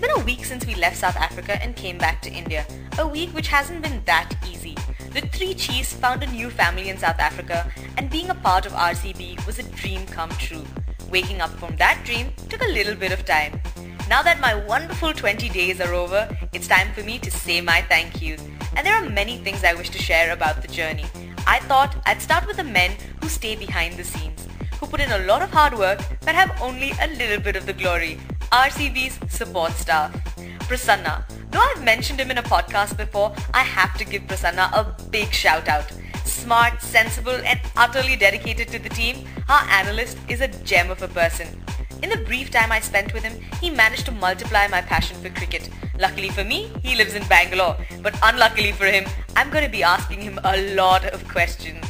been a week since we left South Africa and came back to India. A week which hasn't been that easy. The three Chiefs found a new family in South Africa, and being a part of RCB was a dream come true. Waking up from that dream took a little bit of time. Now that my wonderful 20 days are over, it's time for me to say my thank yous. And there are many things I wish to share about the journey. I thought I'd start with the men who stay behind the scenes, who put in a lot of hard work but have only a little bit of the glory. RCB's support staff. Prasanna. Though I've mentioned him in a podcast before, I have to give Prasanna a big shout out. Smart, sensible and utterly dedicated to the team, our analyst is a gem of a person. In the brief time I spent with him, he managed to multiply my passion for cricket. Luckily for me, he lives in Bangalore, but unluckily for him, I'm going to be asking him a lot of questions.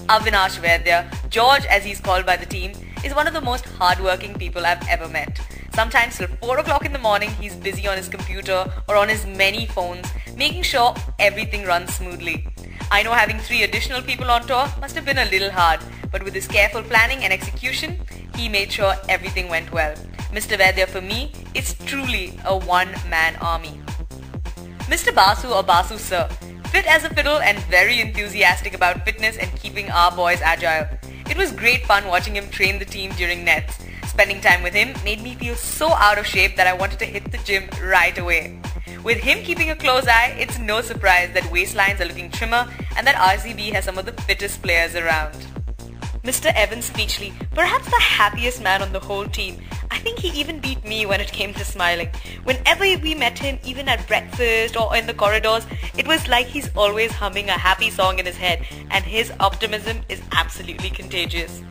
Avinash Vaidya, George as he's called by the team, is one of the most hardworking people I've ever met. Sometimes till 4 o'clock in the morning, he's busy on his computer or on his many phones, making sure everything runs smoothly. I know having 3 additional people on tour must have been a little hard, but with his careful planning and execution, he made sure everything went well. Mr. Vaidya for me is truly a one-man army. Mr. Basu or Basu sir, fit as a fiddle and very enthusiastic about fitness and keeping our boys agile. It was great fun watching him train the team during nets. Spending time with him made me feel so out of shape that I wanted to hit the gym right away. With him keeping a close eye, it's no surprise that waistlines are looking trimmer and that RCB has some of the fittest players around. Mr. Evan Speechley, perhaps the happiest man on the whole team. I think he even beat me when it came to smiling. Whenever we met him, even at breakfast or in the corridors, it was like he's always humming a happy song in his head, and his optimism is absolutely contagious.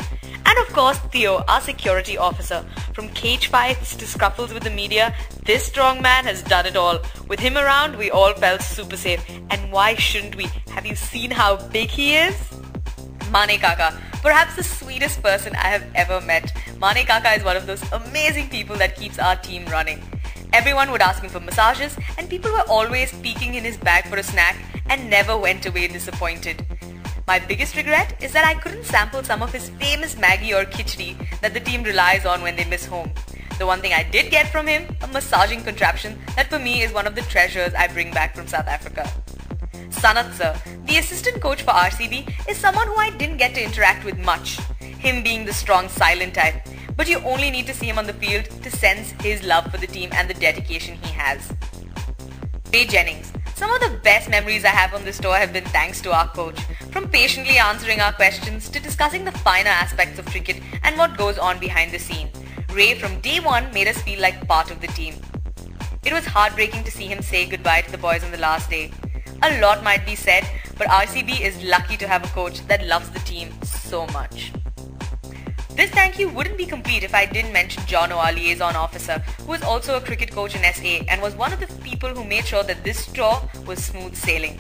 And of course, Theo, our security officer. From cage fights to scuffles with the media, this strong man has done it all. With him around, we all felt super safe. And why shouldn't we? Have you seen how big he is? Mane Kaka, perhaps the sweetest person I have ever met. Mane Kaka is one of those amazing people that keeps our team running. Everyone would ask him for massages, and people were always peeking in his bag for a snack and never went away disappointed. My biggest regret is that I couldn't sample some of his famous Maggi or khichdi that the team relies on when they miss home. The one thing I did get from him, a massaging contraption that for me is one of the treasures I bring back from South Africa. Sanat sir, the assistant coach for RCB, is someone who I didn't get to interact with much, him being the strong silent type, but you only need to see him on the field to sense his love for the team and the dedication he has. Ray Jennings. Some of the best memories I have on this tour have been thanks to our coach, from patiently answering our questions to discussing the finer aspects of cricket and what goes on behind the scene. Ray from day one made us feel like part of the team. It was heartbreaking to see him say goodbye to the boys on the last day. A lot might be said, but RCB is lucky to have a coach that loves the team so much. This thank you wouldn't be complete if I didn't mention John, our liaison officer, who is also a cricket coach in SA and was one of the people who made sure that this tour was smooth sailing.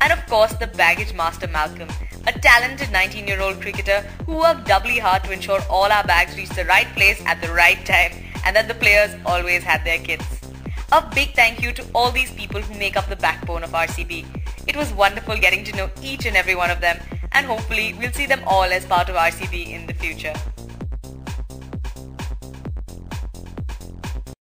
And of course, the baggage master Malcolm, a talented 19-year-old cricketer who worked doubly hard to ensure all our bags reached the right place at the right time and that the players always had their kits. A big thank you to all these people who make up the backbone of RCB. It was wonderful getting to know each and every one of them, and hopefully we'll see them all as part of RCB in the future.